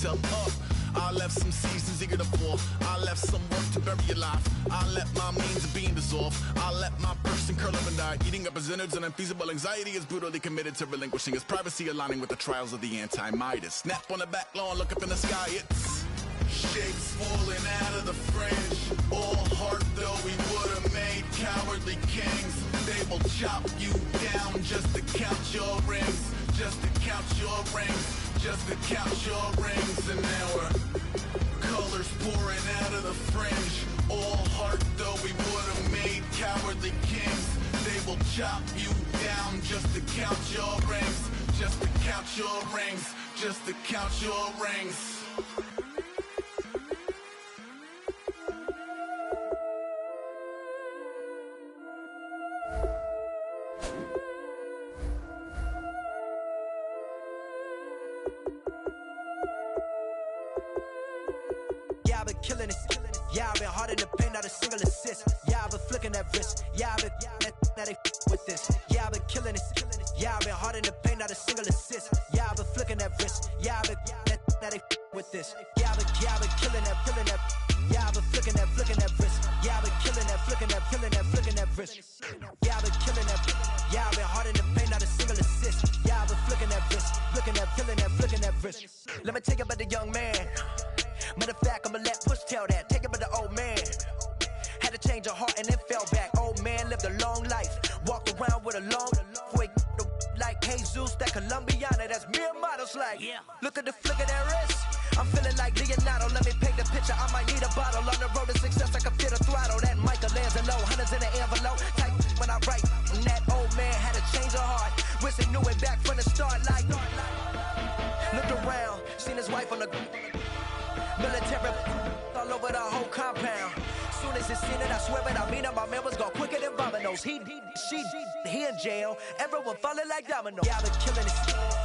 yourself up. I left some seasons eager to fall. I left some work to bury alive. I let my means of being dissolved. I let my person curl up and die. Eating representatives and unfeasible anxiety is brutally committed to relinquishing his privacy, aligning with the trials of the anti-Midas. Snap on the back lawn, look up in the sky, it's shapes falling out of the fringe. All heart though we would've made cowardly kings. They will chop you down just to count your rings. Just to count your rings. Just to count your rings. And now we're colors pouring out of the fringe. All heart though we would've made cowardly kings. They will chop you down just to count your rings. Just to count your rings. Just to count your rings. Killing it. Yeah, I've been hard in the paint, not a single assist. Yeah, I've been flicking that wrist. Yeah, I've been now they with this. Yeah, I've been killing it. Yeah, I've been hard in the paint, not a single assist. Yeah, I've been flicking that wrist. Yeah, I've been now they with this. Yeah, I've been killing that. Yeah, I've been flicking that wrist. Yeah, I've been killing that, flicking that wrist. Yeah, I've been killing that. Yeah, I've been hard in the paint, not a single assist. Yeah, I've been flicking that wrist, flicking that wrist. Let me tell you about the young man. Matter of fact, I'ma let Push tell that. Take it by the old man. Had to change her heart and then fell back. Old man lived a long life. Walked around with a long way like Jesus, that Colombiana, that's mere models like. Yeah. Look at the flick of that wrist. I'm feeling like Leonardo. Let me paint the picture. I might need a bottle. On the road to success, I can feel the throttle. That Michelangelo, hundreds in the envelope. Type when I write. And that old man had to change her heart. Wish he knew it back from the start. Like, looked around, seen his wife on the military all over the whole compound. Soon as he seen it, I swear it, I mean it, my man was gone quicker than Domino's. He in jail, everyone falling like dominoes. Yeah, I've been killing it.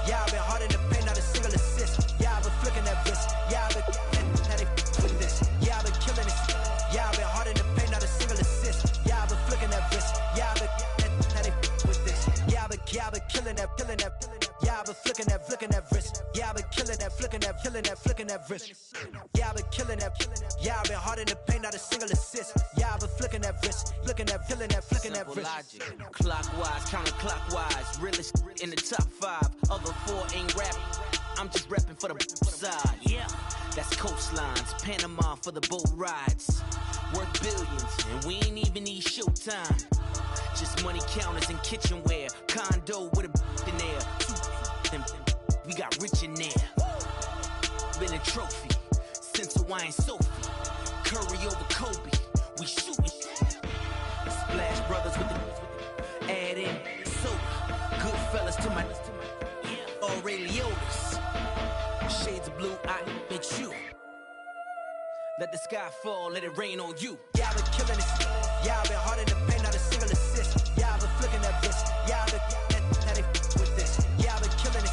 Yeah, I've been hard in the paint, not a single assist. Yeah, I've been flicking that wrist. Yeah, I've been now they with this. Yeah, I've been killing it. Yeah, I've been hard in the paint, not a single assist. Yeah, I've been flicking that wrist. Yeah, I've been now they with this. Yeah, I've been killing that. Yeah, I've been flicking that wrist. Yeah, I've been killing that, flicking that wrist. Yeah, I've been killing that. Yeah, I've been hard in the paint, not a single assist. Yeah, I've been flicking that wrist, flicking that wrist. Logic. Clockwise, counterclockwise. Realest in the top 5. Other 4 ain't rapping. I'm just repping for the side. Yeah, that's coastlines, Panama for the boat rides. Worth billions, and we ain't even need showtime. Just money counters and kitchenware. Condo with a in there. We got rich in there. Been a trophy since Hawaiian Sophie. Curry over Kobe. We shootin'. Splash Brothers with the add in soda. Good fellas to my Aureliotas. Shades of blue, I bet you. Let the sky fall, let it rain on you. Yeah, I've been killing it. Yeah, I've been hard in the paint, not a single assist. Yeah, I've been flicking that wrist. Yeah, I've been now they with this. Yeah, I've been killing it.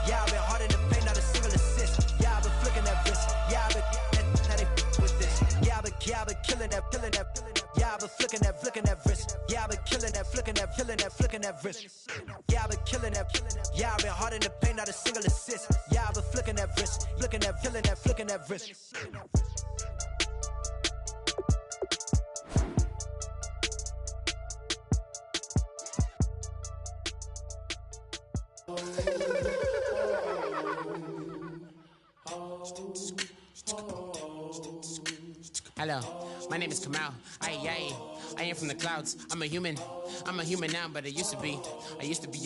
Yeah, I've been hard in the paint, not a single assist. Yeah, I've been flicking that wrist. Yeah, I've been now they with this. Yeah, I've been killing that. Yeah, I've been flicking that wrist. Yeah, I've been killing that, flicking that wrist. Yeah, I've been killing that. Yeah, I've been hard in the paint, not a single assist. Yeah, I've been flicking that wrist, flicking that wrist. Hello, my name is Kamal. I am from the clouds. I'm a human now, but I used to be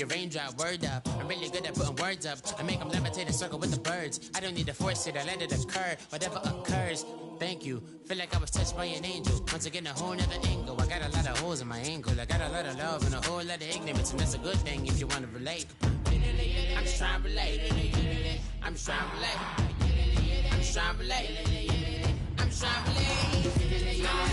a raindrop. Word up, I'm really good at putting words up. I make them levitate and circle with the birds. I don't need to force it, I let it occur. Whatever occurs, thank you. Feel like I was touched by an angel. Once again, a whole nother angle. I got a lot of holes in my ankle. I got a lot of love and a whole lot of ignorance, and that's a good thing if you want to relate. I'm just trying to relate. I'm just trying to relate. I'm just trying to relate. I'm just trying to relate. Now,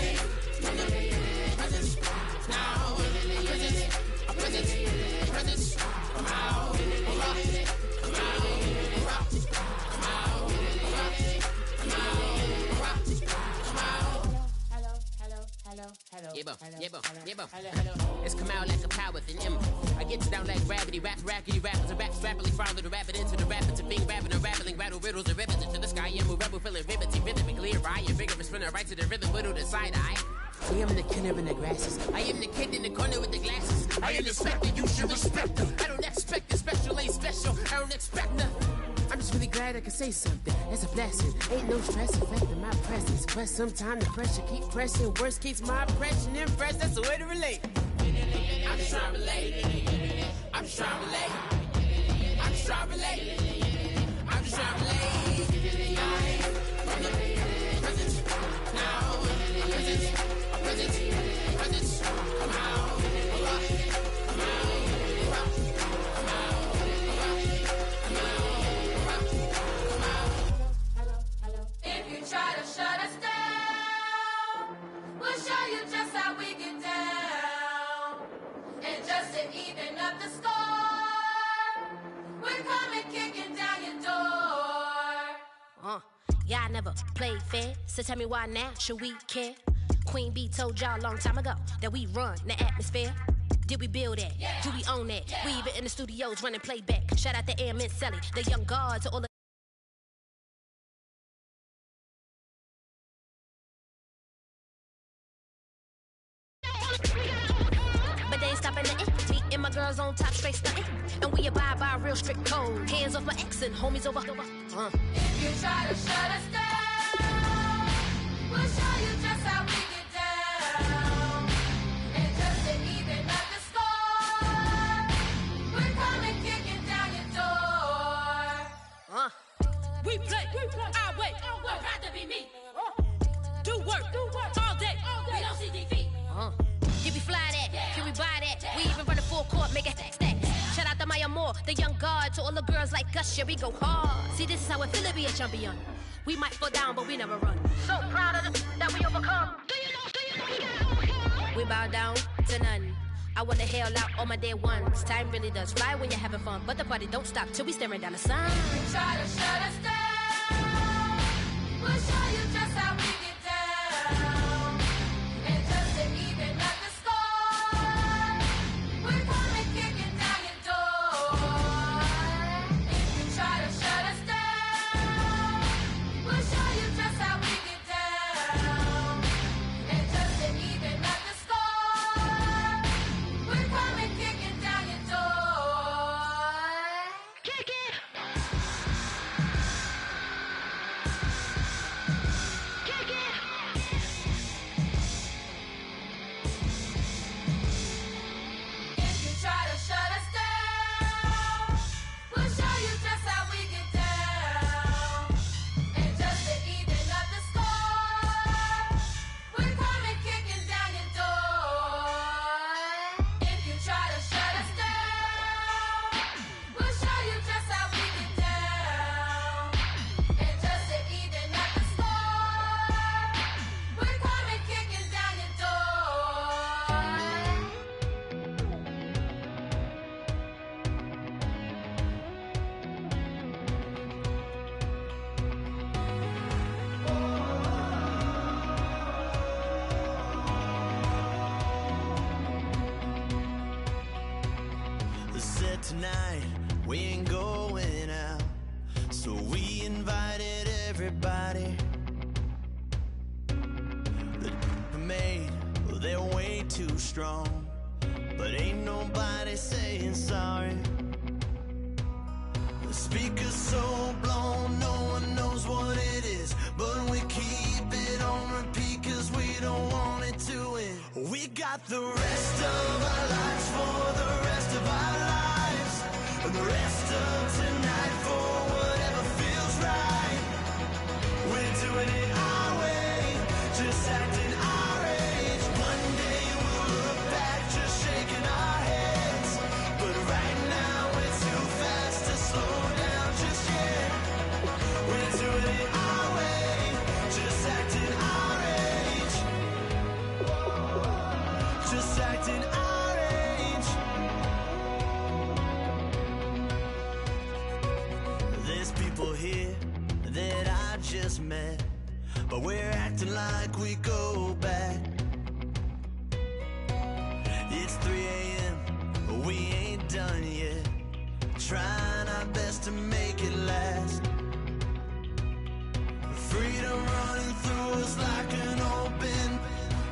presence. Come out. Hello. It's come out like a power within him. I gets down like gravity. Raps, rackety rappers, and raps rapidly follow the rapid into the rapid to being rapping and rattling, rattle riddles and ribbons into the sky. I'm a rebel, feeling rivety, rhythmically right and vigorous, spinning right to the rhythm, whittle the side eye. I am the kid in the grasses. I am the kid in the corner with the glasses. I am the specter, you should respect them. I don't expect the special, ain't special. I don't expect nothing. I'm just really glad I can say something. That's a blessing. Ain't no stress affecting my presence. But sometimes the pressure keep pressing. Worst keeps my impression impressed. That's the way to relate. I'm just trying to relate. I'm just trying to relate. I'm just trying to relate. I'm just trying to relate. From the present now. Present. Present. Come out. Try to shut us down. We'll show you just how we get down. And just to even up the score, we're coming kicking down your door. Y'all never played fair, so tell me why now should we care? Queen Bee told y'all a long time ago that we run the atmosphere. Did we build that? Yeah. Do we own that? Yeah. We even in the studios running playback. Shout out to Airman Selly, the young guards, to all the and my girls on top straight stunting. And we abide by a real strict code. Hands off my ex and homies over. If you try to shut us down, we'll show you just how we get down. And just to even up the score, we're coming kicking down your door. We play, our way. Would rather be me. Do work, all day. We don't see defeat. Did we fly that? Can we buy that? We even run a full court, make it stack. Shout out to Maya Moore, the young guard, to all the girls like us, yeah, we go hard. See, this is how it feel to be a champion. We might fall down, but we never run. So proud of that we overcome. Do you know we got overcome? We bow down to none. I wanna hail out all my day ones. Time really does fly when you're having fun, but the party don't stop till we staring down the sun. If you try to shut us down, we'll show you just how we get down. And just to even up the score, we're coming kicking down your door. If you try to shut us down, we'll show you just how we get down. And just to even up the score, we're coming kicking down your door. Kick it! Kick it! If you try to shut us down, we'll show you just how we get down. And just to even up the score, we're coming kicking down your door. If you try to shut us down, we'll show you just how we get down. And just to even up the score, we're coming kicking down your door. Said tonight we ain't going out, so we invited everybody. The made, well, they're way too strong, but ain't nobody saying sorry. The speaker's so blown, no one knows what it is, but we keep it on repeat 'cause we don't want it to end. We got the rest of our lives for the rest of our lives, and the rest of tonight for whatever feels right. We're doing it our way, just acting our age. One day we'll look back just shaking our heads, but right now it's too fast to slow down just yet. We're doing it our way, just acting our age. Just acting our age. There's people here that I just met, but we're acting like we go back. It's 3 a.m., we ain't done yet. Trying our best to make it last. Freedom running through us like an open.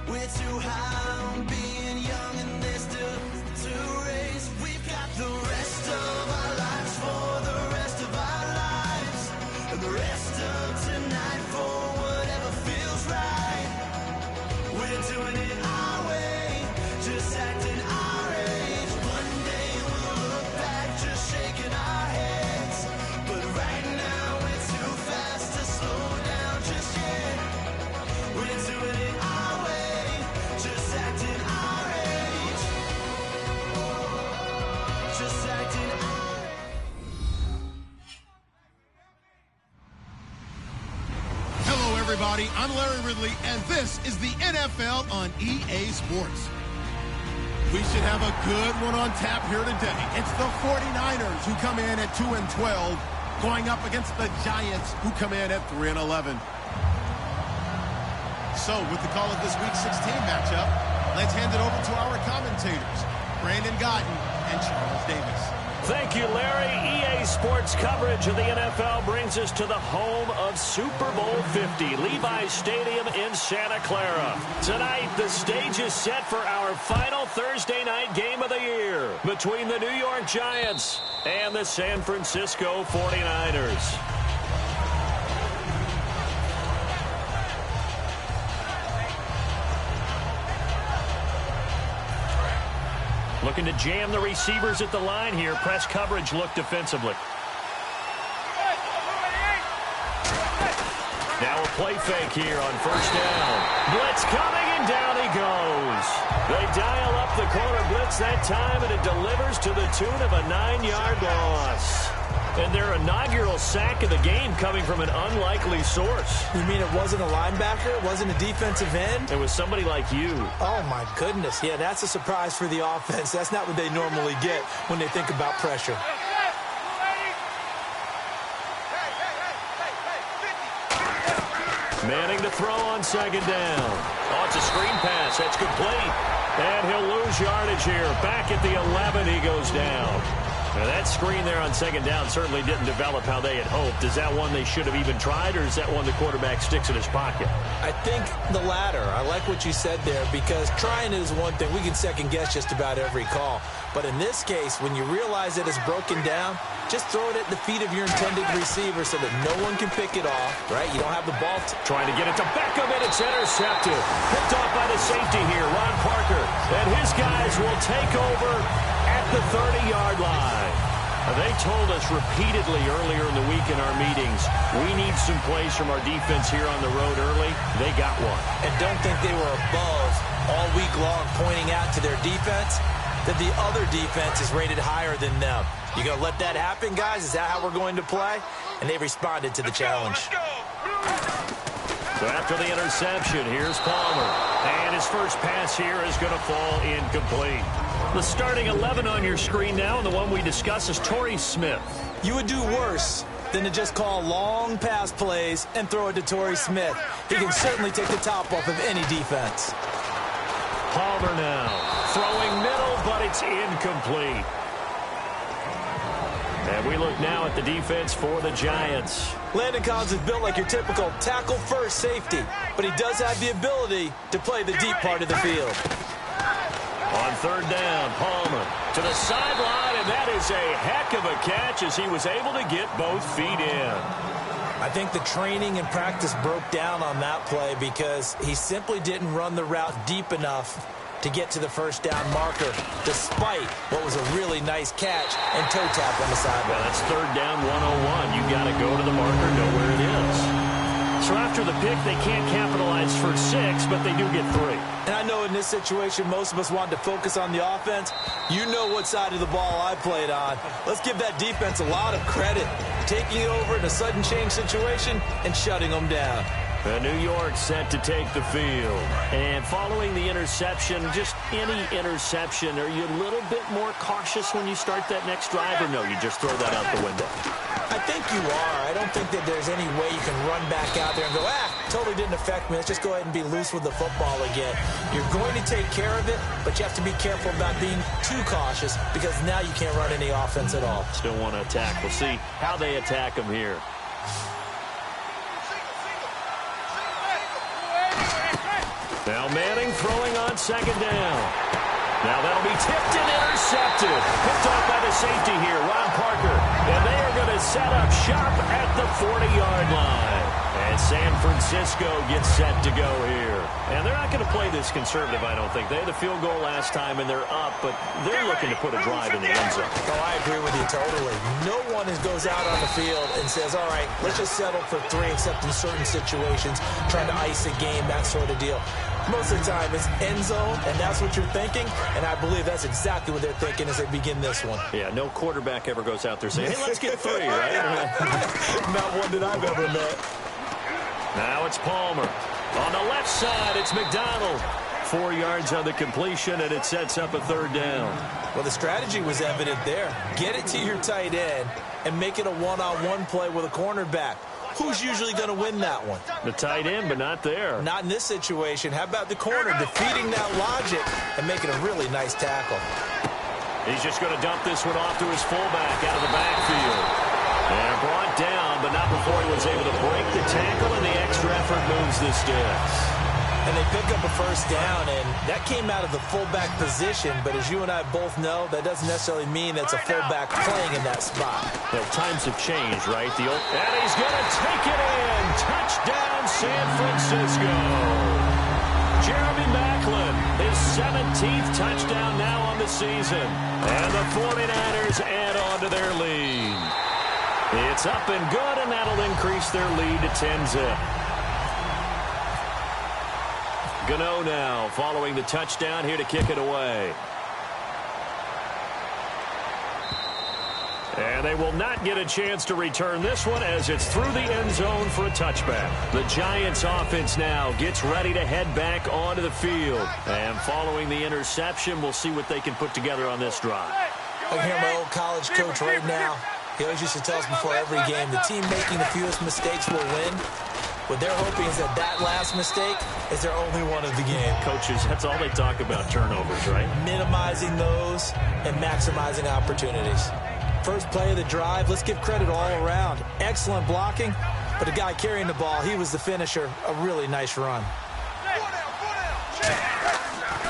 We're too high on being young and there's still to race. We've got the rest of our lives for the rest of our lives. And the rest of tonight for whatever feels right. We're doing it our way, just acting our age. One day we'll look back just shaking our heads. But right now we're too fast to slow down just yet. We're doing it our way, just acting our age. Just acting our age. Hello, everybody. I'm Larry Ridley, and this is the NFL on EA Sports. We should have a good one on tap here today. It's the 49ers who come in at 2-12, going up against the Giants who come in at 3-11. So, with the call of this Week 16 matchup, let's hand it over to our commentators, Brandon Godden and Charles Davis. Thank you, Larry. EA Sports coverage of the NFL brings us to the home of Super Bowl 50, Levi's Stadium in Santa Clara. Tonight, the stage is set for our final Thursday night game of the year between the New York Giants and the San Francisco 49ers. Looking to jam the receivers at the line here. Press coverage look defensively. Now a play fake here on first down. Blitz coming, and down he goes. They dial up the corner blitz that time, and it delivers to the tune of a 9-yard loss. And their inaugural sack of the game coming from an unlikely source. You mean it wasn't a linebacker? It wasn't a defensive end? It was somebody like you. Oh, my goodness. Yeah, that's a surprise for the offense. That's not what they normally get when they think about pressure. Manning to throw on second down. Oh, it's a screen pass. That's complete. And he'll lose yardage here. Back at the 11, he goes down. Now, that screen there on second down certainly didn't develop how they had hoped. Is that one they should have even tried, or is that one the quarterback sticks in his pocket? I think the latter. I like what you said there, because trying is one thing. We can second-guess just about every call. But in this case, when you realize that it's broken down, just throw it at the feet of your intended receiver so that no one can pick it off, right? You don't have the ball. Trying to get it to Beckham, and it's intercepted. Picked off by the safety here, Ron Parker. And his guys will take over at the 30-yard line. They told us repeatedly earlier in the week in our meetings, we need some plays from our defense here on the road early. They got one. And don't think they were above all week long pointing out to their defense that the other defense is rated higher than them. You going to let that happen, guys? Is that how we're going to play? And they responded to the challenge. So after the interception, here's Palmer. And his first pass here is going to fall incomplete. The starting 11 on your screen now, and the one we discuss is Torrey Smith. You would do worse than to just call long pass plays and throw it to Torrey Smith. He can certainly take the top off of any defense. Palmer now throwing middle, but it's incomplete. And we look now at the defense for the Giants. Landon Collins is built like your typical tackle-first safety, but he does have the ability to play the deep part of the field. On third down, Palmer to the sideline, and that is a heck of a catch as he was able to get both feet in. I think the training and practice broke down on that play because he simply didn't run the route deep enough to get to the first down marker, despite what was a really nice catch and toe tap on the sideline. Well, that's third down 101. You got to go to the marker, know where it is. So after the pick, they can't capitalize for 6, but they do get 3. And I know in this situation, most of us wanted to focus on the offense. You know what side of the ball I played on. Let's give that defense a lot of credit, taking over in a sudden change situation and shutting them down. New York set to take the field. And following the interception, just any interception, are you a little bit more cautious when you start that next drive, or no, you just throw that out the window? I think you are. I don't think that there's any way you can run back out there and go, totally didn't affect me. Let's just go ahead and be loose with the football again. You're going to take care of it, but you have to be careful about being too cautious because now you can't run any offense at all. Still want to attack. We'll see how they attack him here. Now Manning throwing on second down. Now that'll be tipped and intercepted. Picked off by the safety here, Ron Parker. And they are going to set up shop at the 40-yard line. And San Francisco gets set to go here. And they're not going to play this conservative, I don't think. They had a field goal last time, and they're up, but they're looking to put a drive in the end zone. Oh, I agree with you totally. No one goes out on the field and says, all right, let's just settle for 3, except in certain situations, trying to ice a game, that sort of deal. Most of the time, it's end zone, and that's what you're thinking, and I believe that's exactly what they're thinking as they begin this one. Yeah, no quarterback ever goes out there saying, hey, let's get 3, right? Not one that I've ever met. Now it's Palmer. On the left side, it's McDonald. 4 yards on the completion, and it sets up a 3rd down. Well, the strategy was evident there. Get it to your tight end and make it a one-on-one play with a cornerback. Who's usually going to win that one? The tight end, but not there. Not in this situation. How about the corner defeating that logic and making a really nice tackle? He's just going to dump this one off to his fullback out of the backfield. And brought down, but not before he was able to break the tackle, and the extra effort moves the sticks. And they pick up a 1st down, and that came out of the fullback position. But as you and I both know, that doesn't necessarily mean it's a fullback playing in that spot. Well, times have changed, right? And he's going to take it in. Touchdown, San Francisco. Jeremy Maclin, his 17th touchdown now on the season. And the 49ers add on to their lead. It's up and good, and that'll increase their lead to 10-zip. Gano now following the touchdown here to kick it away. And they will not get a chance to return this one as it's through the end zone for a touchback. The Giants offense now gets ready to head back onto the field. And following the interception, we'll see what they can put together on this drive. I can hear my old college coach right now. He always used to tell us before every game, the team making the fewest mistakes will win. What they're hoping is that last mistake is their only one of the game. Coaches, that's all they talk about, turnovers, right? Minimizing those and maximizing opportunities. First play of the drive, let's give credit all around. Excellent blocking, but the guy carrying the ball, he was the finisher. A really nice run.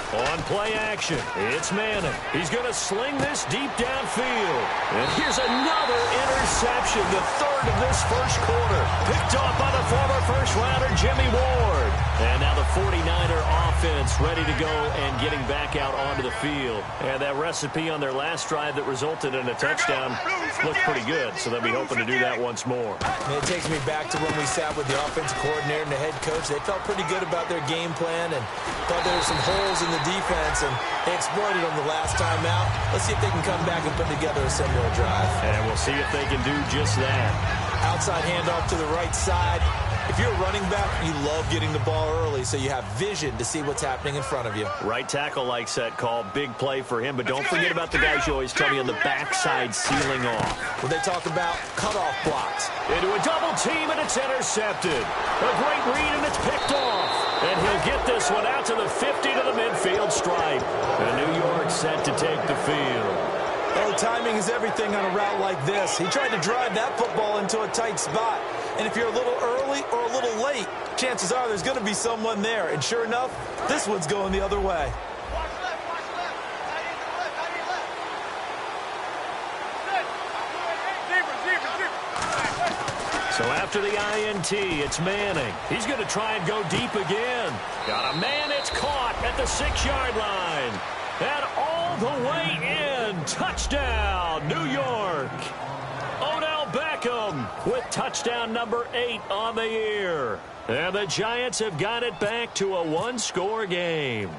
On play action, it's Manning. He's going to sling this deep downfield. And here's another interception, the 3rd of this first quarter. Picked off by the former first-rounder Jimmy Ward. And now the 49er offense ready to go and getting back out onto the field. And that recipe on their last drive that resulted in a touchdown looked pretty good, so they'll be hoping to do that once more. And it takes me back to when we sat with the offensive coordinator and the head coach. They felt pretty good about their game plan and thought there were some holes in the defense, and they exploited them the last time out. Let's see if they can come back and put together a similar drive. And we'll see if they can do just that. Outside handoff to the right side. If you're a running back, you love getting the ball early so you have vision to see what's happening in front of you. Right tackle likes that call. Big play for him, but don't forget about the guys you always tell me on the backside sealing off. When they talk about cutoff blocks. Into a double team, and it's intercepted. A great read, and it's picked off. And he'll get this one out to the 50 to the midfield stripe. And New York set to take the field. Oh, timing is everything on a route like this. He tried to drive that football into a tight spot. And if you're a little early or a little late, chances are there's going to be someone there. And sure enough, this one's going the other way. So after the INT, it's Manning. He's going to try and go deep again. Got a man, it's caught at the 6-yard line. And all the way in. Touchdown, New York. Odell Beckham with touchdown number 8 on the year. And the Giants have got it back to a 1-score game.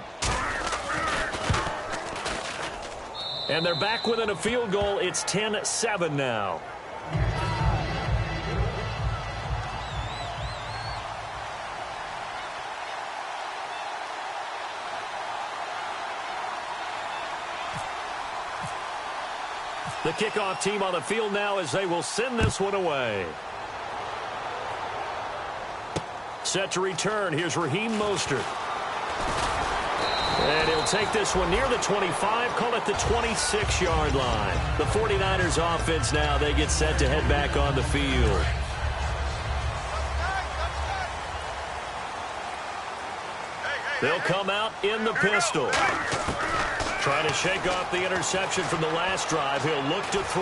And they're back within a field goal. It's 10-7 now. The kickoff team on the field now as they will send this one away. Set to return. Here's Raheem Mostert. And he'll take this one near the 25, call it the 26-yard line. The 49ers offense now, they get set to head back on the field. They'll come out in the pistol. Trying to shake off the interception from the last drive. He'll look to throw.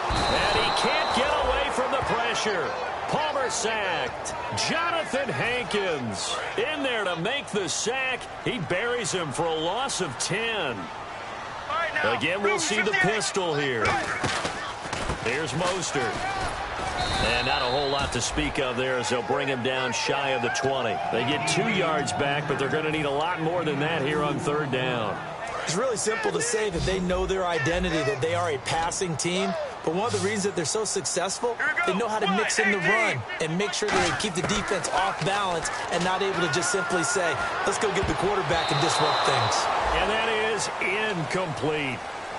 And he can't get away from the pressure. Palmer sacked. Jonathan Hankins in there to make the sack. He buries him for a loss of 10. Again, we'll see the pistol here. Here's Mostert. And not a whole lot to speak of there as they'll bring him down shy of the 20. They get 2 yards back, but they're going to need a lot more than that here on third down. It's really simple to say that they know their identity, that they are a passing team. But one of the reasons that they're so successful, they know how to mix in the run and make sure that they keep the defense off balance and not able to just simply say, let's go get the quarterback and disrupt things. And that is incomplete.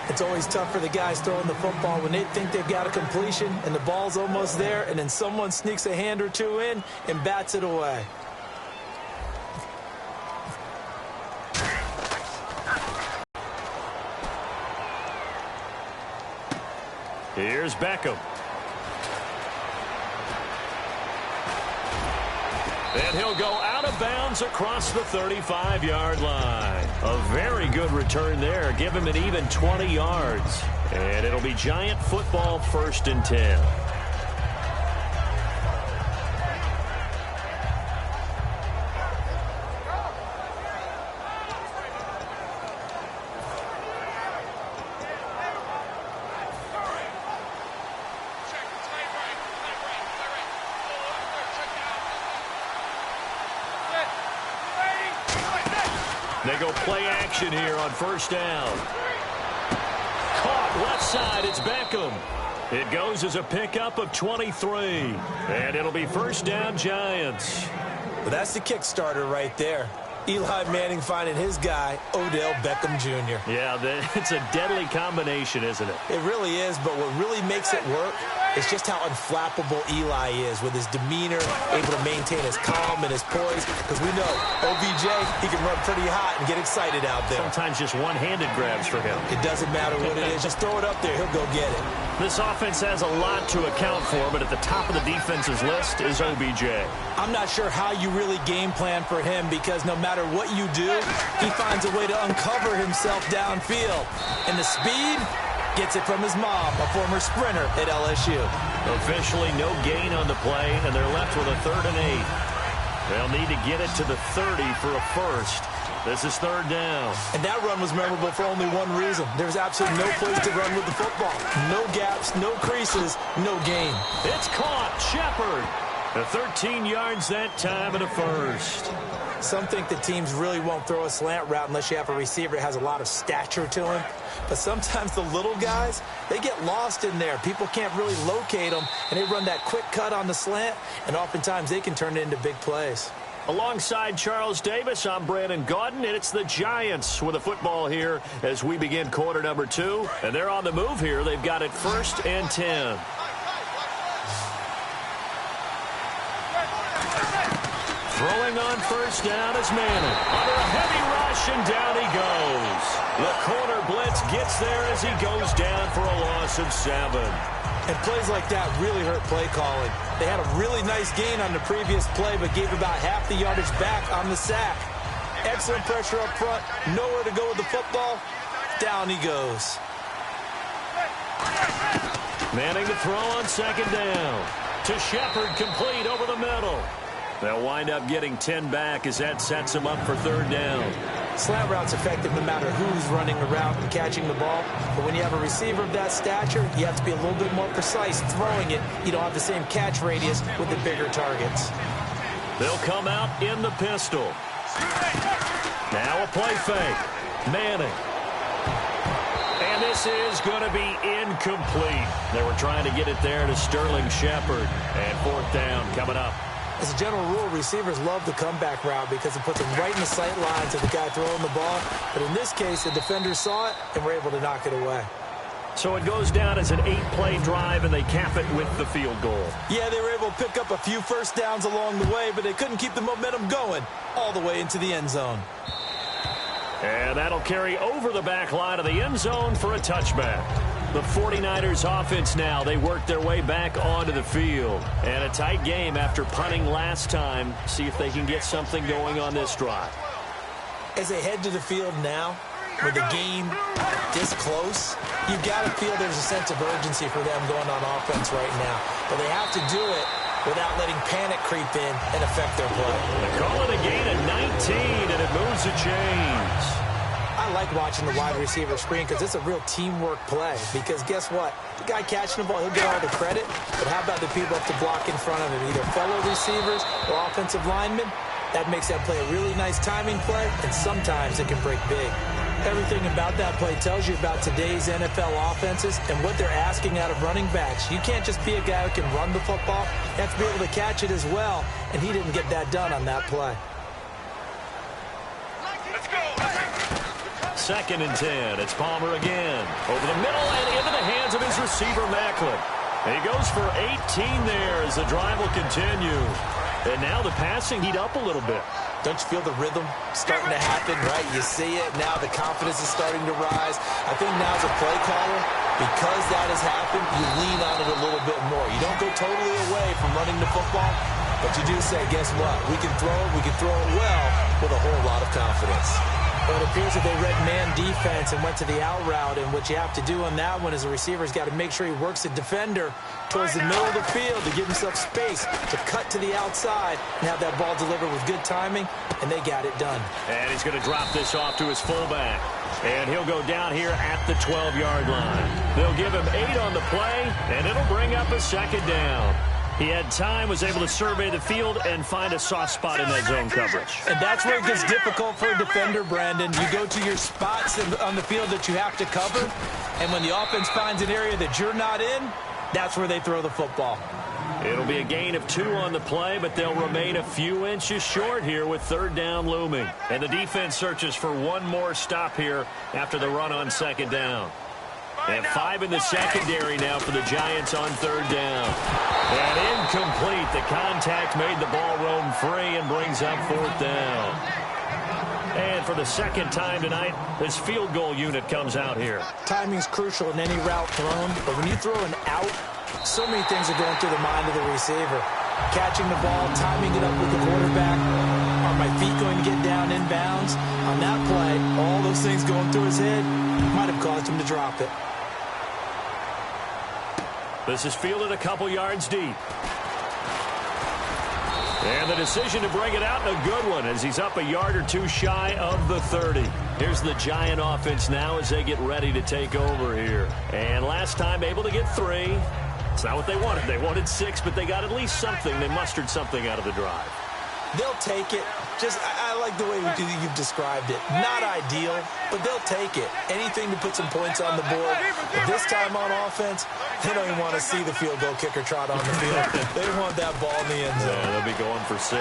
It's always tough for the guys throwing the football when they think they've got a completion and the ball's almost there, and then someone sneaks a hand or two in and bats it away. Here's Beckham. And he'll go out of bounds across the 35-yard line. A very good return there. Give him an even 20 yards. And it'll be Giant football, 1st and 10. They go play action here on 1st down. Caught left side. It's Beckham. It goes as a pickup of 23. And it'll be 1st down Giants. Well, that's the kickstarter right there. Eli Manning finding his guy, Odell Beckham Jr. Yeah, it's a deadly combination, isn't it? It really is, but what really makes it work is just how unflappable Eli is with his demeanor, able to maintain his calm and his poise. Because we know OBJ, he can run pretty hot and get excited out there. Sometimes just one-handed grabs for him. It doesn't matter what it is. Just throw it up there. He'll go get it. This offense has a lot to account for, but at the top of the defense's list is OBJ. I'm not sure how you really game plan for him because no matter what you do, he finds a way to uncover himself downfield. And the speed gets it from his mom, a former sprinter at LSU. Officially no gain on the play, and they're left with a 3rd and 8. They'll need to get it to the 30 for a first. This is 3rd down. And that run was memorable for only one reason. There's absolutely no place to run with the football. No gaps, no creases, no gain. It's caught. Shepard. The 13 yards that time and a first. Some think that teams really won't throw a slant route unless you have a receiver that has a lot of stature to him. But sometimes the little guys, they get lost in there. People can't really locate them, and they run that quick cut on the slant, and oftentimes they can turn it into big plays. Alongside Charles Davis, I'm Brandon Gaudin, and it's the Giants with the football here as we begin quarter number 2. And they're on the move here. They've got it 1st and 10. Throwing on 1st down is Manning. Under a heavy rush, and down he goes. The corner blitz gets there as he goes down for a loss of 7. And plays like that really hurt play calling. They had a really nice gain on the previous play, but gave about half the yardage back on the sack. Excellent pressure up front. Nowhere to go with the football. Down he goes. Manning to throw on 2nd down. To Shepard, complete over the middle. They'll wind up getting 10 back as that sets them up for 3rd down. Slant route's effective no matter who's running the route and catching the ball. But when you have a receiver of that stature, you have to be a little bit more precise throwing it. You don't have the same catch radius with the bigger targets. They'll come out in the pistol. Now a play fake. Manning. And this is going to be incomplete. They were trying to get it there to Sterling Shepard. And 4th down coming up. As a general rule, receivers love the comeback route because it puts them right in the sight lines of the guy throwing the ball. But in this case, the defender saw it and were able to knock it away. So it goes down as an 8-play drive, and they cap it with the field goal. Yeah, they were able to pick up a few first downs along the way, but they couldn't keep the momentum going all the way into the end zone. And that'll carry over the back line of the end zone for a touchback. The 49ers offense now, they work their way back onto the field. And a tight game after punting last time. See if they can get something going on this drive. As they head to the field now, with the game this close, you've got to feel there's a sense of urgency for them going on offense right now. But they have to do it without letting panic creep in and affect their play. They call it a gain of 19, and it moves the chains. I like watching the wide receiver screen because it's a real teamwork play. Because guess what? The guy catching the ball, he'll get all the credit. But how about the people up to block in front of him, either fellow receivers or offensive linemen? That makes that play a really nice timing play, and sometimes it can break big. Everything about that play tells you about today's NFL offenses and what they're asking out of running backs. You can't just be a guy who can run the football. You have to be able to catch it as well, and he didn't get that done on that play. Second and 10. It's Palmer again. Over the middle and into the hands of his receiver, Macklin. And he goes for 18 there as the drive will continue. And now the passing heat up a little bit. Don't you feel the rhythm starting to happen, right? You see it. Now the confidence is starting to rise. I think now as a play caller, because that has happened, you lean on it a little bit more. You don't go totally away from running the football, but you do say, guess what? We can throw it well with a whole lot of confidence. But it appears that they read man defense and went to the out route, and what you have to do on that one is the receiver's got to make sure he works the defender towards the middle of the field to give himself space to cut to the outside and have that ball delivered with good timing, and they got it done. And he's going to drop this off to his fullback. And he'll go down here at the 12-yard line. They'll give him 8 on the play, and it'll bring up a second down. He had time, was able to survey the field and find a soft spot in that zone coverage. And that's where it gets difficult for a defender, Brandon. You go to your spots on the field that you have to cover, and when the offense finds an area that you're not in, that's where they throw the football. It'll be a gain of 2 on the play, but they'll remain a few inches short here with third down looming. And the defense searches for one more stop here after the run on second down. And 5 in the secondary now for the Giants on third down. And incomplete. The contact made the ball roam free and brings up fourth down. And for the second time tonight, this field goal unit comes out here. Timing's crucial in any route thrown, but when you throw an out, so many things are going through the mind of the receiver. Catching the ball, timing it up with the quarterback. Are my feet going to get down in bounds? On that play, all those things going through his head might have caused him to drop it. This is fielded a couple yards deep. And the decision to bring it out, and a good one, as he's up a yard or two shy of the 30. Here's the Giant offense now as they get ready to take over here. And last time able to get 3. It's not what they wanted. They wanted 6, but they got at least something. They mustered something out of the drive. They'll take it. I like the way you've described it. Not ideal, but they'll take it. Anything to put some points on the board. But this time on offense, they don't even want to see the field goal kicker trot on the field. They want that ball in the end zone. Yeah, they'll be going for 6.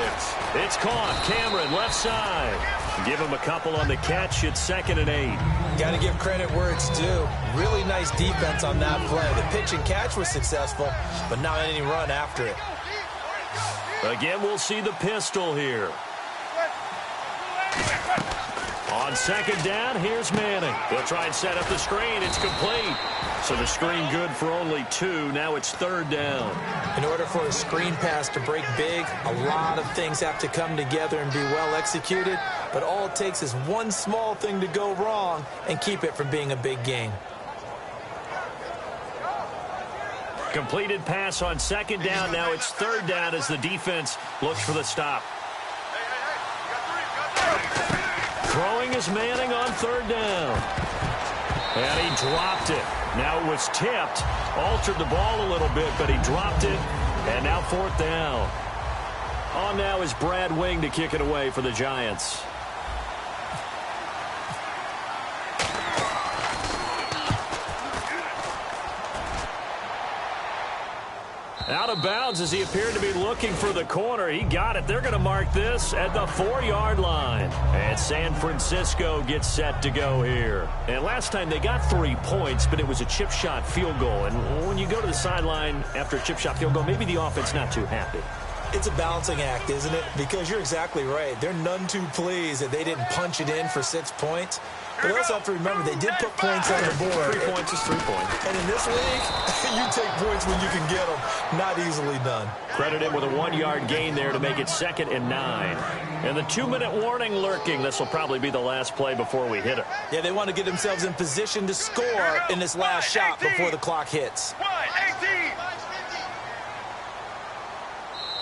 It's caught. Cameron, left side. Give him a couple on the catch. It's 2nd and 8. Got to give credit where it's due. Really nice defense on that play. The pitch and catch was successful, but not any run after it. Again, we'll see the pistol here. On second down, here's Manning. They'll try and set up the screen. It's complete. So the screen good for only 2. Now it's third down. In order for a screen pass to break big, a lot of things have to come together and be well executed. But all it takes is one small thing to go wrong and keep it from being a big game. Completed pass on second down. Now it's third down as the defense looks for the stop. Throwing is Manning on third down. And he dropped it. Now it was tipped. Altered the ball a little bit, but he dropped it. And now fourth down. On now is Brad Wing to kick it away for the Giants. Out of bounds as he appeared to be looking for the corner. He got it. They're going to mark this at the 4-yard line. And San Francisco gets set to go here. And last time they got 3 points, but it was a chip shot field goal. And when you go to the sideline after a chip shot field goal, maybe the offense not too happy. It's a balancing act, isn't it? Because you're exactly right. They're none too pleased that they didn't punch it in for 6 points. But also have to remember, they did put points on the board. 3 points is 3 points. And in this league, you take points when you can get them. Not easily done. Credit him with a 1-yard gain there to make it 2nd and 9. And the 2-minute warning lurking. This will probably be the last play before we hit it. Yeah, they want to get themselves in position to score in this last shot before the clock hits.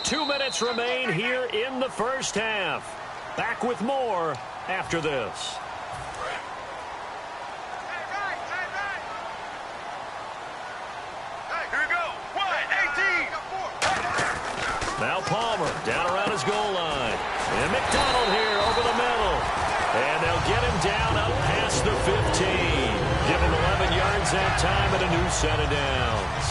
2 minutes remain here in the first half. Back with more after this. Now Palmer down around his goal line. And McDonald here over the middle. And they'll get him down up past the 15. Give him 11 yards that time and a new set of downs.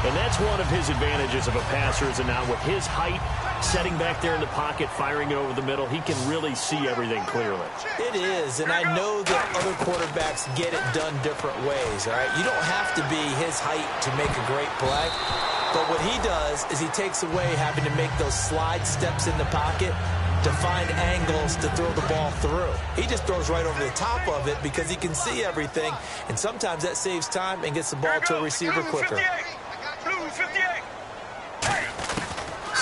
And that's one of his advantages of a passer, is that now with his height, setting back there in the pocket, firing it over the middle, he can really see everything clearly. It is, and I know that other quarterbacks get it done different ways, all right? You don't have to be his height to make a great play. But what he does is he takes away having to make those slide steps in the pocket to find angles to throw the ball through. He just throws right over the top of it because he can see everything, and sometimes that saves time and gets the ball to a receiver quicker.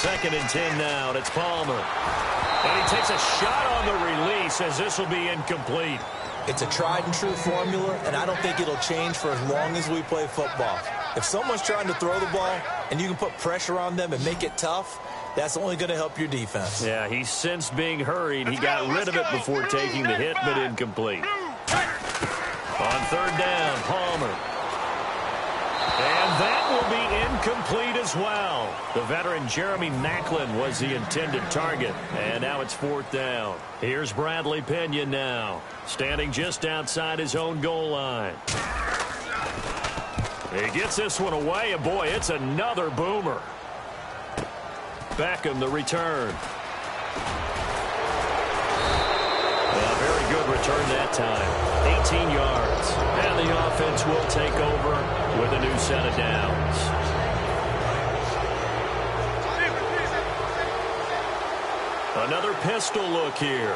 2nd and 10 now, and it's Palmer. And he takes a shot on the release as this will be incomplete. It's a tried-and-true formula, and I don't think it'll change for as long as we play football. If someone's trying to throw the ball and you can put pressure on them and make it tough, that's only going to help your defense. Yeah, he sensed being hurried. He got rid of it before taking the hit, but incomplete. On 3rd down, Palmer. And that will be incomplete as well. The veteran Jeremy Maclin was the intended target. And now it's 4th down. Here's Bradley Pinion now, standing just outside his own goal line. He gets this one away, and boy, it's another boomer. Beckham, the return. A very good return that time. 18 yards. And the offense will take over with a new set of downs. Another pistol look here.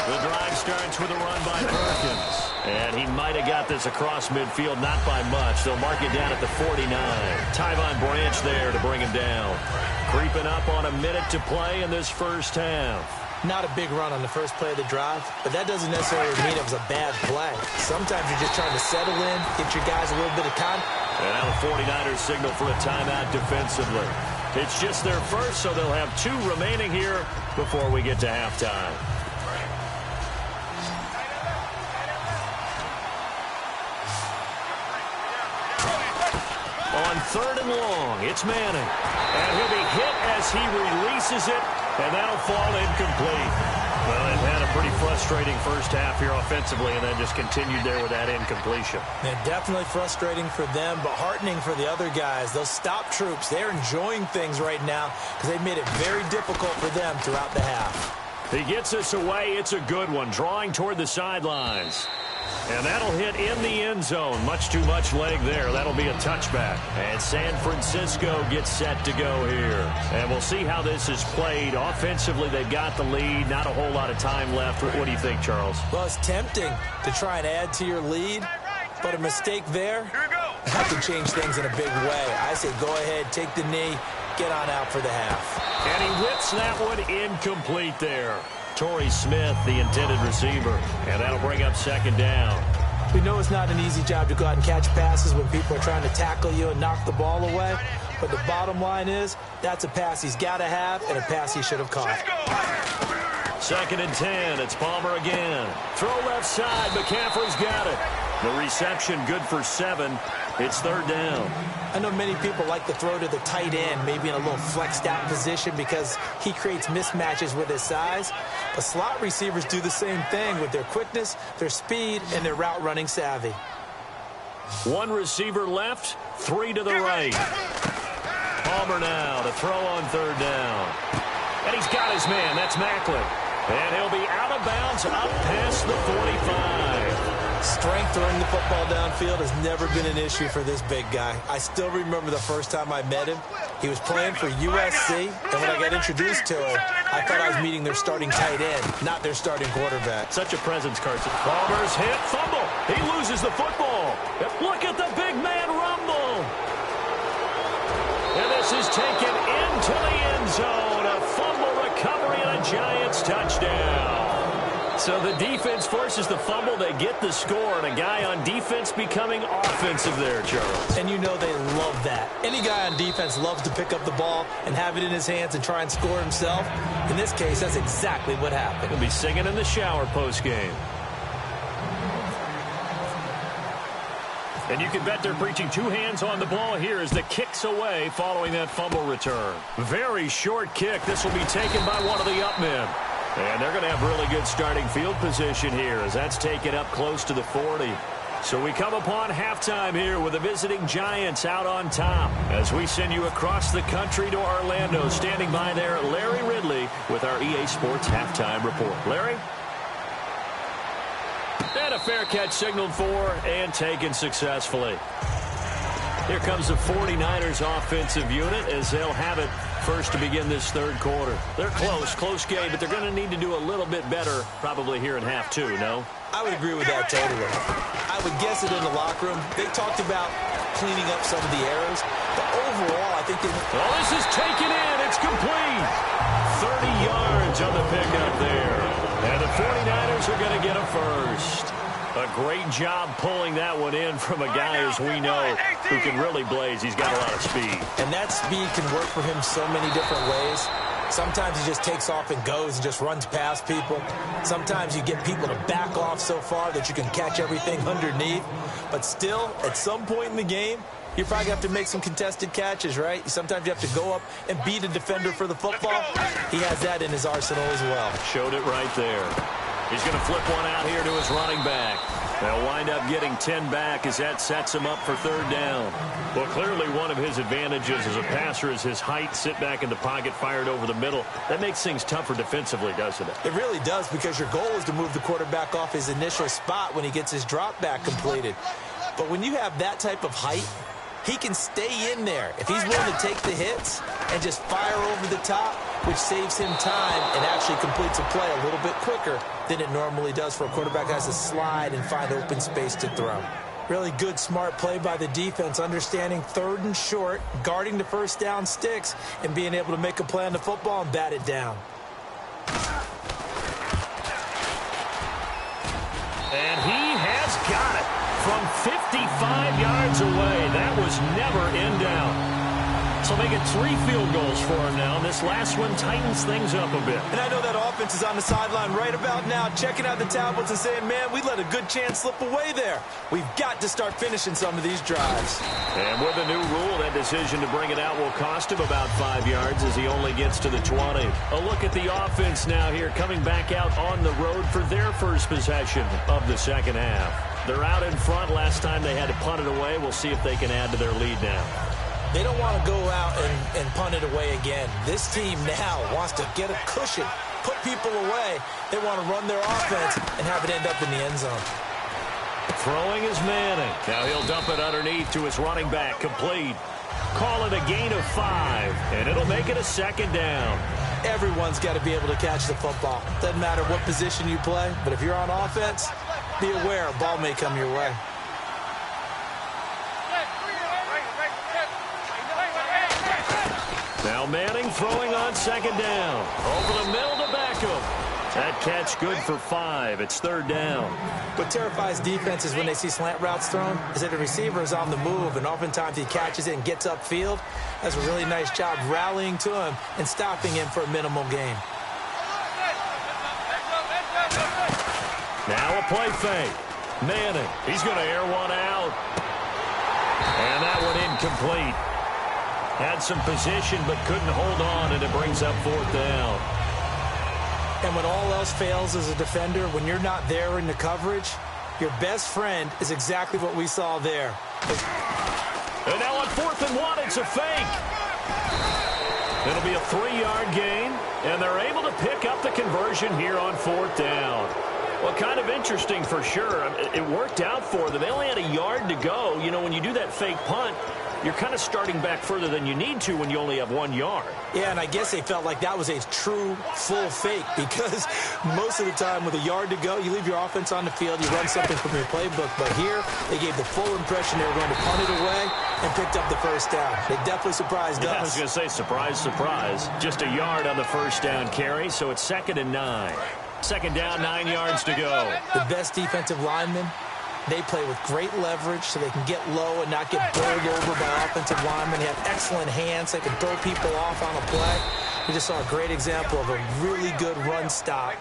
The drive starts with a run by Perkins. And he might have got this across midfield, not by much. They'll mark it down at the 49. Tyvon Branch there to bring him down. Creeping up on a minute to play in this first half. Not a big run on the first play of the drive, but that doesn't necessarily mean it was a bad play. Sometimes you're just trying to settle in, get your guys a little bit of time. And now the 49ers signal for a timeout defensively. It's just their first, so they'll have 2 remaining here before we get to halftime. On 3rd and long, it's Manning. And he'll be hit as he releases it, and that'll fall incomplete. Well, they've had a pretty frustrating first half here offensively, and then just continued there with that incompletion. Yeah, definitely frustrating for them, but heartening for the other guys. Those stop troops, they're enjoying things right now because they've made it very difficult for them throughout the half. He gets this away. It's a good one, drawing toward the sidelines. And that'll hit in the end zone. Much too much leg there. That'll be a touchback. And San Francisco gets set to go here. And we'll see how this is played. Offensively, they've got the lead. Not a whole lot of time left. What do you think, Charles? Well, it's tempting to try and add to your lead, but a mistake there that could change things in a big way. I say go ahead, take the knee, get on out for the half. And he whips that one incomplete there. Torrey Smith, the intended receiver, and that'll bring up 2nd down. We know it's not an easy job to go out and catch passes when people are trying to tackle you and knock the ball away, but the bottom line is that's a pass he's got to have and a pass he should have caught. 2nd and 10, it's Palmer again. Throw left side, McCaffrey's got it. The reception good for 7. It's 3rd down. I know many people like to throw to the tight end, maybe in a little flexed out position because he creates mismatches with his size. But slot receivers do the same thing with their quickness, their speed, and their route running savvy. One receiver left, 3 to the right. Palmer now to throw on third down. And he's got his man. That's Macklin. And he'll be out of bounds up past the 45. Strength throwing the football downfield has never been an issue for this big guy. I still remember the first time I met him. He was playing for USC, and when I got introduced to him, I thought I was meeting their starting tight end, not their starting quarterback. Such a presence, Carson. Palmer's hit, fumble. He loses the football. Look at the big man rumble. And this is taken into the end zone. A fumble recovery and a Giants touchdown. So the defense forces the fumble. They get the score, and a guy on defense becoming offensive there, Charles. And you know they love that. Any guy on defense loves to pick up the ball and have it in his hands and try and score himself. In this case, that's exactly what happened. He'll be singing in the shower post-game. And you can bet they're preaching 2 hands on the ball here as the kick's away following that fumble return. Very short kick. This will be taken by one of the up men. And they're going to have really good starting field position here as that's taken up close to the 40. So we come upon halftime here with the visiting Giants out on top as we send you across the country to Orlando. Standing by there, Larry Ridley with our EA Sports halftime report. Larry? And a fair catch signaled for and taken successfully. Here comes the 49ers offensive unit as they'll have it first to begin this third quarter. They're close game, but they're going to need to do a little bit better probably here in half 2, no? I would agree with that totally. I would guess it in the locker room. They talked about cleaning up some of the errors, but overall, I think they... Oh, this is taken in. It's complete. 30 yards on the pickup there. And the 49ers are going to get a first. A great job pulling that one in from a guy, as we know, who can really blaze. He's got a lot of speed. And that speed can work for him so many different ways. Sometimes he just takes off and goes and just runs past people. Sometimes you get people to back off so far that you can catch everything underneath. But still, at some point in the game, you probably have to make some contested catches, right? Sometimes you have to go up and beat a defender for the football. He has that in his arsenal as well. Showed it right there. He's going to flip one out here to his running back. They'll wind up getting 10 back as that sets him up for third down. Well, clearly one of his advantages as a passer is his height, sit back in the pocket, fired over the middle. That makes things tougher defensively, doesn't it? It really does, because your goal is to move the quarterback off his initial spot when he gets his drop back completed. But when you have that type of height, he can stay in there if he's willing to take the hits and just fire over the top, which saves him time and actually completes a play a little bit quicker than it normally does for a quarterback who has to slide and find open space to throw. Really good, smart play by the defense, understanding third and short, guarding the first down sticks, and being able to make a play on the football and bat it down. And he has got it from 55 yards away. That was never in doubt. So make it 3 field goals for him now. And this last one tightens things up a bit. And I know that offense is on the sideline right about now, checking out the tablets and saying, man, we let a good chance slip away there. We've got to start finishing some of these drives. And with a new rule, that decision to bring it out will cost him about 5 yards as he only gets to the 20. A look at the offense now here, coming back out on the road for their first possession of the second half. They're out in front. Last time they had to punt it away. We'll see if they can add to their lead now. They don't want to go out and punt it away again. This team now wants to get a cushion, put people away. They want to run their offense and have it end up in the end zone. Throwing is Manning. Now he'll dump it underneath to his running back, complete. Call it a gain of 5, and it'll make it a second down. Everyone's got to be able to catch the football. Doesn't matter what position you play, but if you're on offense, be aware a ball may come your way. Now Manning throwing on second down. Over the middle to Beckham. That catch good for 5. It's third down. What terrifies defenses when they see slant routes thrown is that the receiver is on the move, and oftentimes he catches it and gets upfield. That's a really nice job rallying to him and stopping him for a minimal gain. Now a play fake. Manning, he's going to air one out. And that one incomplete. Had some position but couldn't hold on, and it brings up fourth down. And when all else fails as a defender, when you're not there in the coverage, Your best friend is exactly what we saw there. And now on 4th and 1, it's a fake. It'll be a 3-yard gain, and they're able to pick up the conversion here on 4th down. Well, kind of interesting for sure. It worked out for them. They only had a yard to go. You know, when you do that fake punt, you're kind of starting back further than you need to when you only have 1 yard. Yeah, and I guess they felt like that was a true full fake because most of the time with a yard to go, you leave your offense on the field, you run something from your playbook. But here, they gave the full impression they were going to punt it away and picked up the first down. They definitely surprised us. I was going to say, surprise, surprise. Just a yard on the first down carry, so it's 2nd and 9. 2nd down, 9 yards to go. The best defensive linemen, they play with great leverage so they can get low and not get bowled over by offensive linemen. They have excellent hands. They can throw people off on a play. We just saw a great example of a really good run stop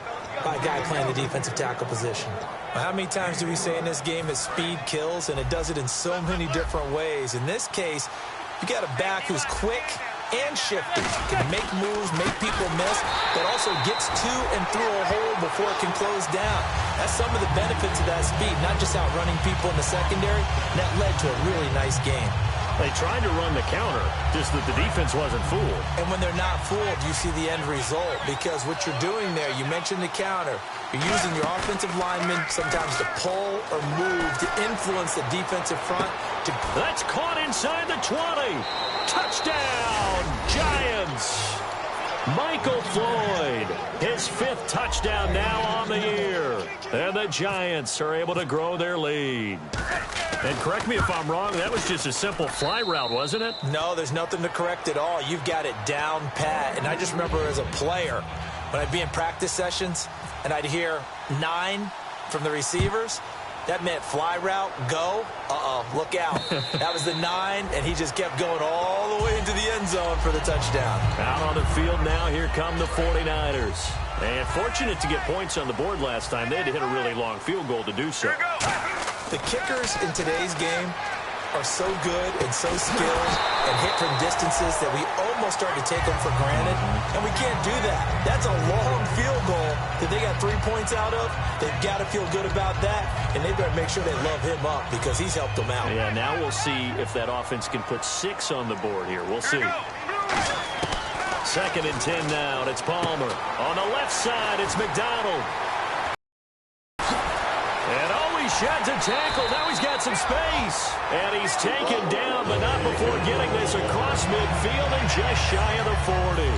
by a guy playing the defensive tackle position. Well, how many times do we say in this game that speed kills, and it does it in so many different ways? In this case, you got a back who's quick and shifty, can make moves, make people miss, but also gets to and through a hole before it can close down. That's some of the benefits of that speed, not just outrunning people in the secondary. And that led to a really nice game. They tried to run the counter, just that the defense wasn't fooled. And when they're not fooled, you see the end result, because what you're doing there, you mentioned the counter. You're using your offensive linemen sometimes to pull or move to influence the defensive front. That's caught inside the 20. Touchdown, Giants. Michael Floyd, his 5th touchdown now on the year. And the Giants are able to grow their lead. And correct me if I'm wrong, that was just a simple fly route, wasn't it? No, there's nothing to correct at all. You've got it down pat. And I just remember as a player, when I'd be in practice sessions and I'd hear 9 from the receivers, that meant fly route, go, look out. That was the 9, and he just kept going all the way into the end zone for the touchdown. Out on the field now, here come the 49ers. And fortunate to get points on the board last time. They had to hit a really long field goal to do so. The kickers in today's game are so good and so skilled and hit from distances that we almost start to take them for granted, and we can't do that. That's a long field goal that they got 3 points out of. They've got to feel good about that, and they better make sure they love him up because he's helped them out. Yeah, now we'll see if that offense can put 6 on the board here. We'll see. 2nd and 10 now, and it's Palmer. On the left side, it's McDonald. Sheds a tackle. Now he's got some space. And he's taken down, but not before getting this across midfield and just shy of the 40.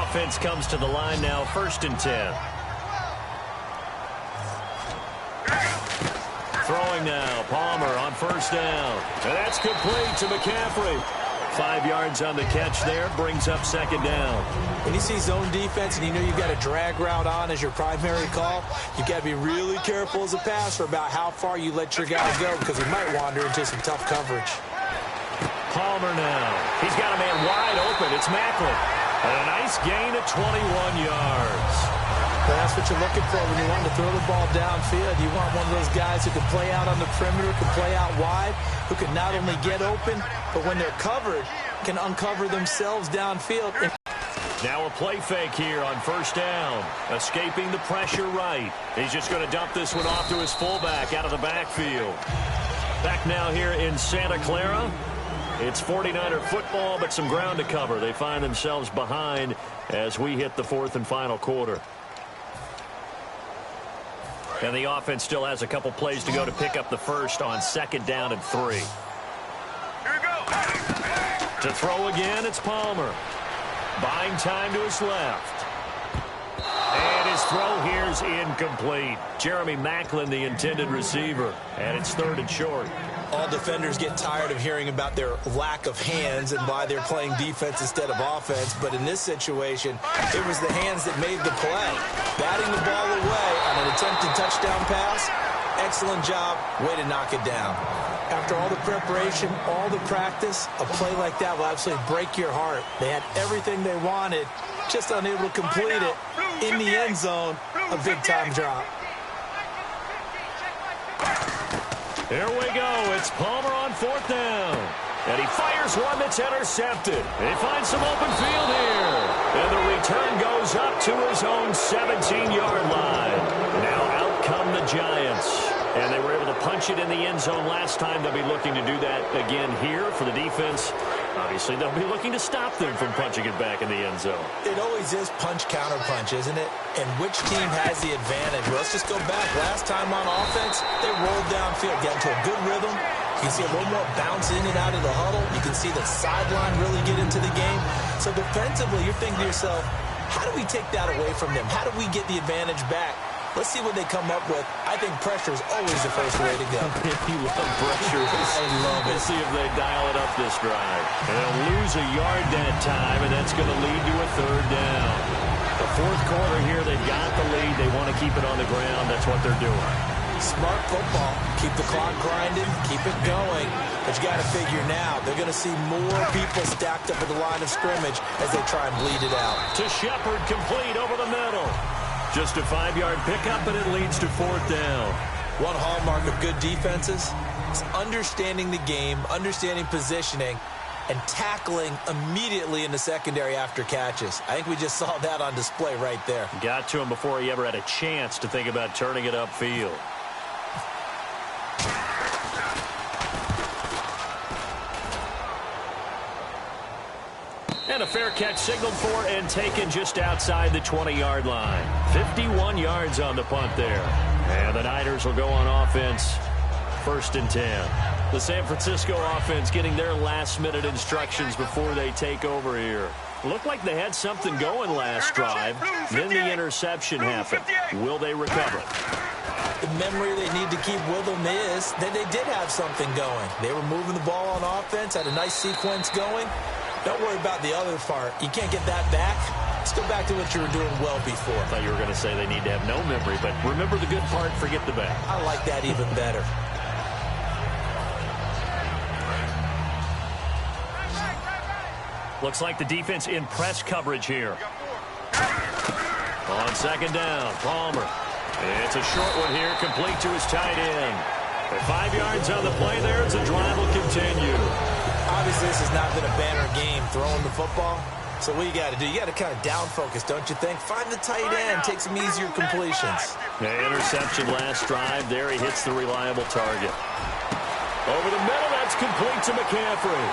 Offense comes to the line now, 1st and 10. Throwing now, Palmer on 1st down. And that's complete to McCaffrey. 5 yards on the catch there, brings up 2nd down. When you see zone defense and you know you've got a drag route on as your primary call, you've got to be really careful as a passer about how far you let your guy go because he might wander into some tough coverage. Palmer now. He's got a man wide open. It's Macklin. And a nice gain of 21 yards. That's what you're looking for when you want to throw the ball downfield. You want one of those guys who can play out on the perimeter, can play out wide, who can not only get open, but when they're covered, can uncover themselves downfield. Now a play fake here on 1st down. Escaping the pressure right. He's just going to dump this one off to his fullback out of the backfield. Back now here in Santa Clara. It's 49er football, but some ground to cover. They find themselves behind as we hit the 4th and final quarter. And the offense still has a couple plays to go to pick up the 1st on 2nd down and 3. To throw again, it's Palmer. Buying time to his left. And his throw here is incomplete. Jeremy Macklin, the intended receiver. And it's 3rd and short. All defenders get tired of hearing about their lack of hands and why they're playing defense instead of offense. But in this situation, it was the hands that made the play. Batting the ball away on an attempted touchdown pass. Excellent job. Way to knock it down. After all the preparation, all the practice, a play like that will absolutely break your heart. They had everything they wanted, just unable to complete it. In the end zone, a big-time drop. Here we go. It's Palmer on 4th down. And he fires one that's intercepted. He finds some open field here. And the return goes up to his own 17-yard line. Now out come the Giants. And they were able to punch it in the end zone last time. They'll be looking to do that again here for the defense. Obviously, they'll be looking to stop them from punching it back in the end zone. It always is punch-counter-punch, isn't it? And which team has the advantage? Well, let's just go back. Last time on offense, they rolled downfield, got into a good rhythm. You can see a little more bounce in and out of the huddle. You can see the sideline really get into the game. So defensively, you're thinking to yourself, how do we take that away from them? How do we get the advantage back? Let's see what they come up with. I think pressure is always the first way to go. You love pressure. I love it. We'll see if they dial it up this drive. And they'll lose a yard that time, and that's going to lead to a third down. The fourth quarter here, they've got the lead. They want to keep it on the ground. That's what they're doing. Smart football. Keep the clock grinding. Keep it going. But you got to figure now, they're going to see more people stacked up at the line of scrimmage as they try and bleed it out. To Shepard, complete over the middle. Just a 5-yard pickup, and it leads to fourth down. One hallmark of good defenses is understanding the game, understanding positioning, and tackling immediately in the secondary after catches. I think we just saw that on display right there. Got to him before he ever had a chance to think about turning it upfield. And a fair catch signaled for and taken just outside the 20-yard line. 51 yards on the punt there. And the Niners will go on offense. 1st and 10. The San Francisco offense getting their last-minute instructions before they take over here. Looked like they had something going last drive. Then the interception happened. Will they recover? The memory they need to keep with them is that they did have something going. They were moving the ball on offense, had a nice sequence going. Don't worry about the other part. You can't get that back. Let's go back to what you were doing well before. I thought you were going to say they need to have no memory, but remember the good part, forget the bad. I like that even better. Looks like the defense in press coverage here. On 2nd down, Palmer. It's a short one here, complete to his tight end. At 5 yards on the play there as the drive will continue. Obviously, this has not been a banner game throwing the football. So what you got to do, you got to kind of down focus, don't you think? Find the tight end, take some easier completions. The interception last drive. There he hits the reliable target. Over the middle, that's complete to McCaffrey.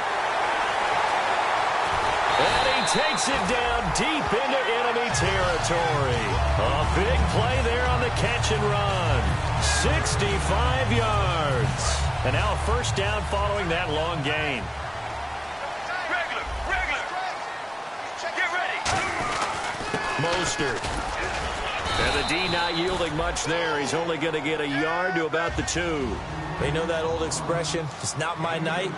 And he takes it down deep into enemy territory. A big play there on the catch and run. 65 yards. And now a 1st down following that long gain. Mostert. And the D not yielding much there. He's only going to get a yard to about the 2. They know that old expression, it's not my night.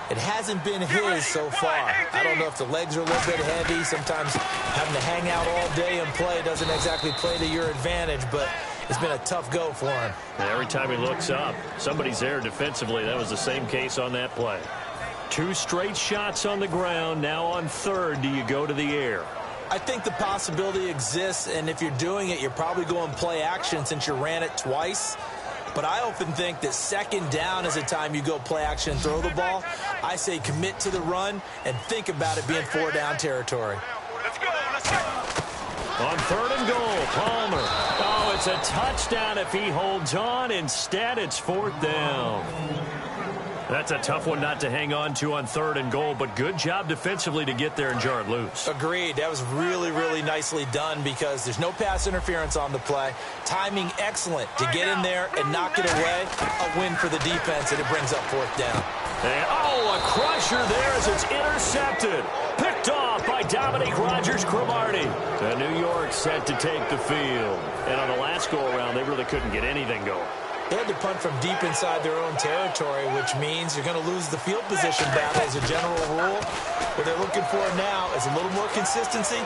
It hasn't been his so far. I don't know if the legs are a little bit heavy. Sometimes having to hang out all day and play doesn't exactly play to your advantage, but it's been a tough go for him. And every time he looks up, somebody's there defensively. That was the same case on that play. 2 straight shots on the ground. Now on 3rd, do you go to the air? I think the possibility exists, and if you're doing it, you're probably going play action since you ran it twice. But I often think that 2nd down is the time you go play action and throw the ball. I say commit to the run and think about it being 4 down territory. Let's go, let's go. On 3rd and goal, Palmer. Oh, it's a touchdown if he holds on. Instead, it's 4th down. That's a tough one not to hang on to on 3rd and goal, but good job defensively to get there and jar it loose. Agreed. That was really, really nicely done because there's no pass interference on the play. Timing excellent to get in there and knock it away. A win for the defense, and it brings up 4th down. And, oh, a crusher there as it's intercepted. Picked off by Dominique Rodgers-Cromartie. And New York set to take the field. And on the last go-around, they really couldn't get anything going. They had to punt from deep inside their own territory, which means you're going to lose the field position battle as a general rule. What they're looking for now is a little more consistency.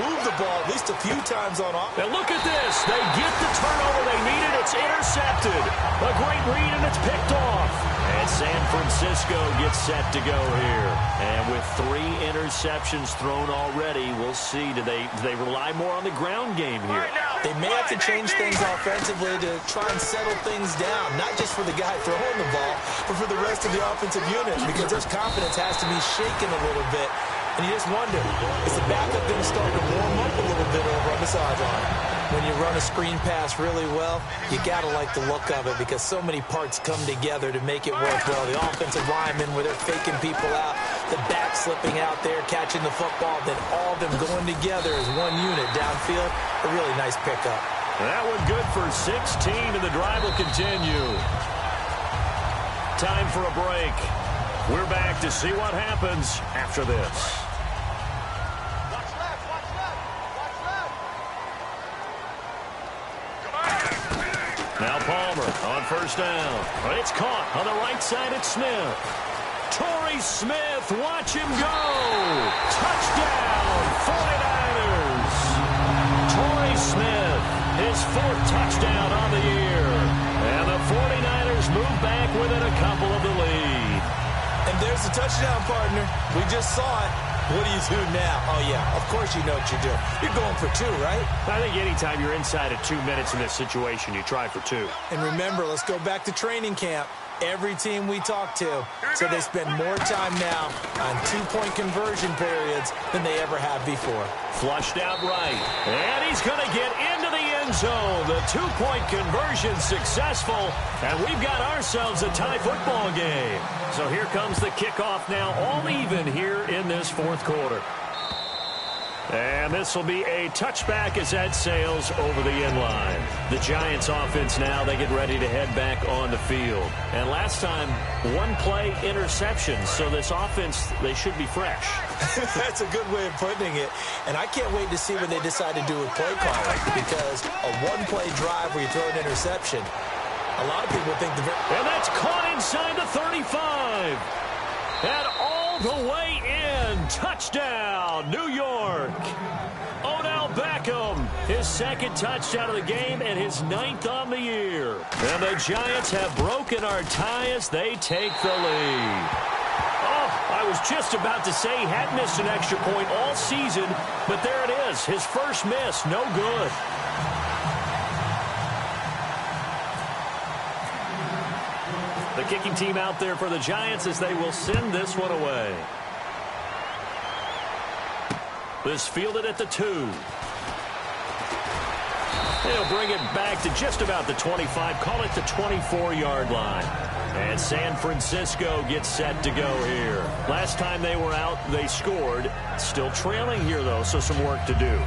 Move the ball at least a few times on offense. And look at this. They get the turnover they needed. It's intercepted. A great read, and it's picked off. And San Francisco gets set to go here. And with 3 interceptions thrown already, we'll see. Do they rely more on the ground game here? They may have to change things offensively to try and settle things down, not just for the guy throwing the ball, but for the rest of the offensive unit, because their confidence has to be shaken a little bit. And you just wonder, is the backup going to start to warm up a little bit over on the sideline? when you run a screen pass really well, you got to like the look of it because so many parts come together to make it work well. The offensive linemen where they're faking people out, the back slipping out there, catching the football, then all of them going together as one unit downfield. A really nice pickup. That one good for 16, and the drive will continue. Time for a break. We're back to see what happens after this. Now Palmer on first down. It's caught on the right side. It's Smith. Torrey Smith, watch him go. Touchdown, 49ers. Torrey Smith, his 4th touchdown on the year. And the 49ers move back within a couple of the lead. And there's the touchdown, partner. We just saw it. What do you do now? Oh, yeah, of course you know what you're doing. You're going for 2, right? I think anytime you're inside of 2 minutes in this situation, you try for 2. And remember, let's go back to training camp. Every team we talk to, so they spend more time now on 2-point conversion periods than they ever have before. Flushed out right. And he's going to get into the end zone. The 2-point conversion successful. And we've got ourselves a tie football game. So here comes the kickoff now, all even here in this 4th quarter. And this will be a touchback as that sails over the end line. The Giants offense now, they get ready to head back on the field. And last time, 1-play interception. So this offense, they should be fresh. That's a good way of putting it. And I can't wait to see what they decide to do with play calling. Because a 1-play drive where you throw an interception, a lot of people think and that's caught inside the 35. And all the way in. Touchdown, New York. Odell Beckham, his 2nd touchdown of the game and his 9th on the year. And the Giants have broken our tie as they take the lead. Oh, I was just about to say he had missed an extra point all season, but there it is. His first miss, no good. The kicking team out there for the Giants as they will send this one away. This fielded at the 2. They'll bring it back to just about the 25, call it the 24-yard line. And San Francisco gets set to go here. Last time they were out, they scored. Still trailing here, though, so some work to do.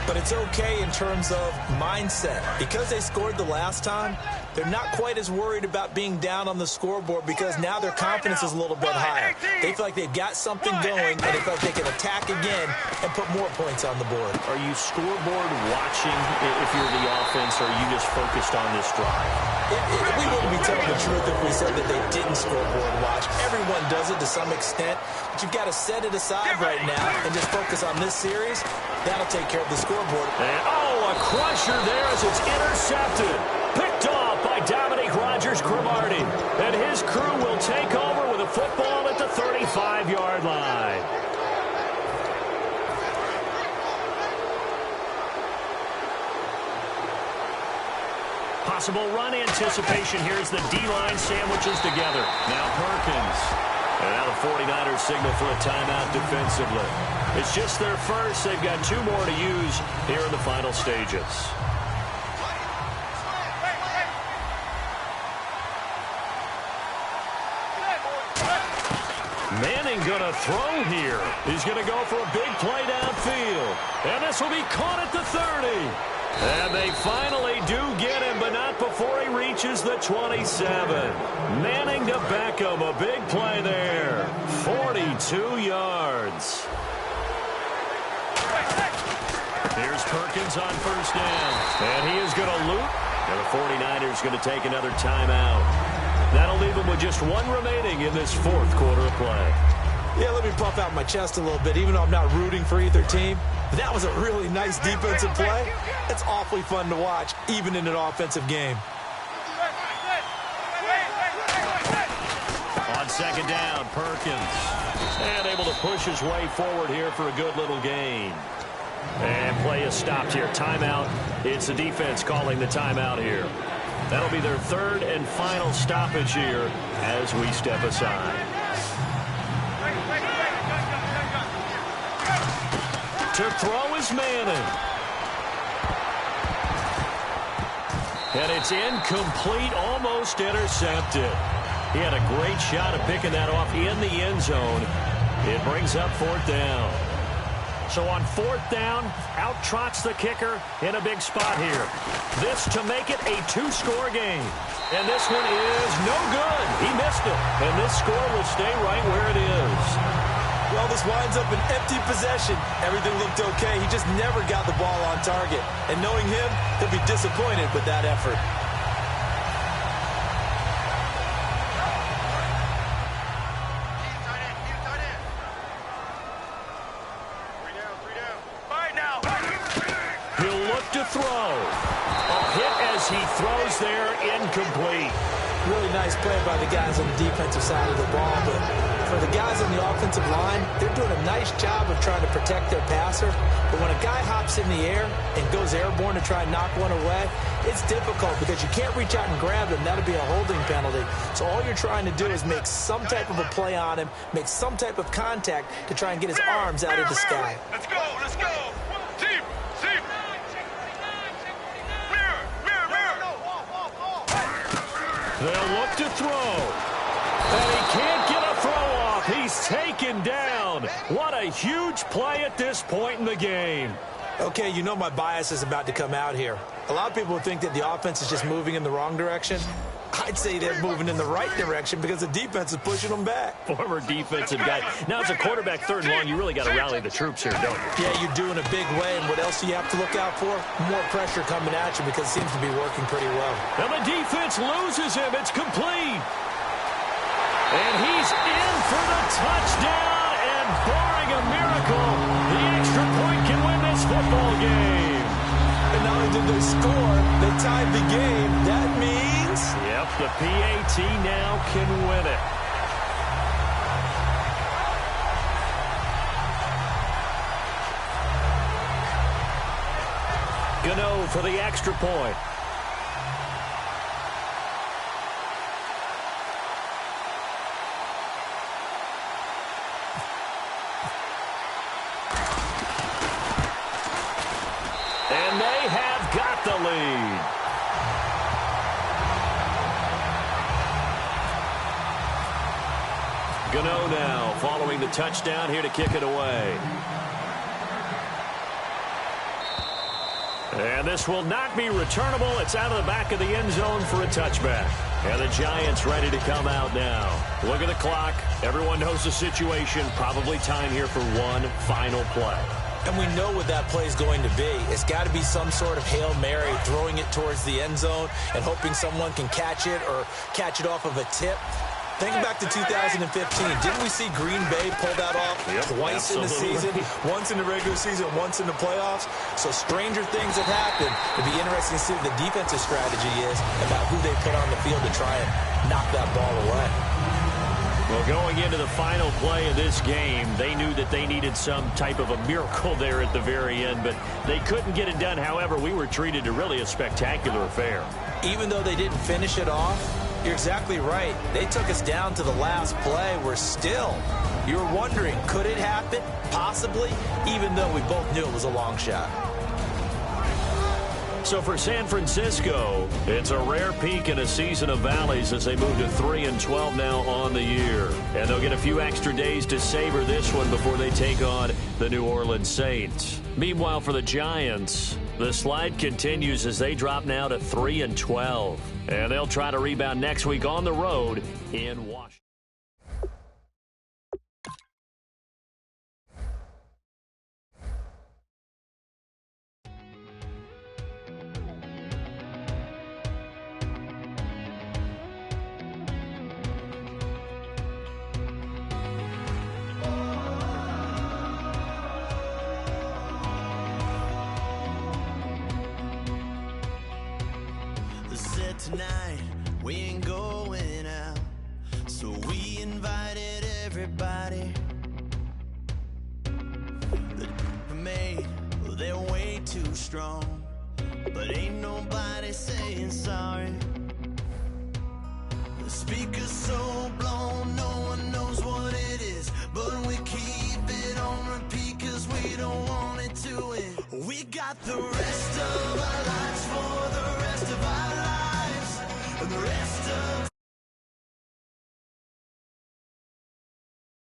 But it's okay in terms of mindset. Because they scored the last time, they're not quite as worried about being down on the scoreboard because now their confidence is a little bit higher. They feel like they've got something going, and they feel like they can attack again and put more points on the board. Are you scoreboard watching if you're the offense, or are you just focused on this drive? We wouldn't be telling the truth if we said that they didn't scoreboard watch. Everyone does it to some extent, but you've got to set it aside right now and just focus on this series. That'll take care of the scoreboard. And, a crusher there as it's intercepted. Picked off by Dominique Rodgers-Cromartie. And his crew will take over with a football at the 35-yard line. Possible run anticipation here as the D-line sandwiches together. Now Perkins. And now the 49ers signal for a timeout defensively. It's just their first. They've got 2 more to use here in the final stages. Manning going to throw here. He's going to go for a big play downfield. And this will be caught at the 30. And they finally do get him, but not before he reaches the 27. Manning to Beckham, a big play there. 42 yards. Here's Perkins on first down. And he is going to loop. And the 49ers going to take another timeout. That'll leave them with just 1 remaining in this 4th quarter of play. Yeah, let me puff out my chest a little bit, even though I'm not rooting for either team. That was a really nice defensive play. It's awfully fun to watch, even in an offensive game. On second down, Perkins. And able to push his way forward here for a good little gain. And play is stopped here. Timeout. It's the defense calling the timeout here. That'll be their 3rd and final stoppage here as we step aside. To throw is Manning. And it's incomplete, almost intercepted. He had a great shot at picking that off in the end zone. It brings up 4th down. So on 4th down, out trots the kicker in a big spot here. This to make it a 2-score game. And this one is no good. He missed it. And this score will stay right where it is. Well, this winds up an empty possession. Everything looked okay. He just never got the ball on target. And knowing him, he'll be disappointed with that effort. He'll look to throw. A hit as he throws there, incomplete. Really nice play by the guys on the defensive side of the ball, but for the guys on the offensive line, they're doing a nice job of trying to protect their passer. But when a guy hops in the air and goes airborne to try and knock one away, it's difficult because you can't reach out and grab him. That'll be a holding penalty. So all you're trying to do is make some type of a play on him, make some type of contact to try and get his arms out of the sky. Let's go, let's go. Team. They'll look to throw. And he can't get a throw off. He's taken down. What a huge play at this point in the game. Okay, you know my bias is about to come out here. A lot of people think that the offense is just moving in the wrong direction. I'd say they're moving in the right direction because the defense is pushing them back. Former defensive guy. Now, as a quarterback 3rd and long, you really got to rally the troops here, don't you? Yeah, you're doing a big way, and what else do you have to look out for? More pressure coming at you because it seems to be working pretty well. And the defense loses him. It's complete. And he's in for the touchdown, and barring a miracle, the extra point can win this football game. And not only did they score, they tied the game. That means... Yep, the PAT now can win it. Gano for the extra point. And they have got the lead. Gano now following the touchdown here to kick it away. And this will not be returnable. It's out of the back of the end zone for a touchback. And the Giants ready to come out now. Look at the clock. Everyone knows the situation. Probably time here for one final play. And we know what that play is going to be. It's got to be some sort of Hail Mary, throwing it towards the end zone and hoping someone can catch it or catch it off of a tip. Think back to 2015. Didn't we see Green Bay pull that off twice in the season? Once in the regular season, once in the playoffs. So stranger things have happened. It'd be interesting to see what the defensive strategy is about who they put on the field to try and knock that ball away. Well, going into the final play of this game, they knew that they needed some type of a miracle there at the very end, but they couldn't get it done. However, we were treated to really a spectacular affair. Even though they didn't finish it off, you're exactly right. They took us down to the last play. We're still, you were wondering, could it happen? Possibly, even though we both knew it was a long shot. So for San Francisco, it's a rare peak in a season of valleys as they move to 3-12 now on the year. And they'll get a few extra days to savor this one before they take on the New Orleans Saints. Meanwhile, for the Giants, the slide continues as they drop now to 3-12. And they'll try to rebound next week on the road in Washington. Tonight we ain't going out, so we invited everybody. The made, well, they're way too strong, but ain't nobody saying sorry. The speaker's so blown, no one knows what it is, but we keep it on repeat 'cause we don't want it to end. We got the rest of our lives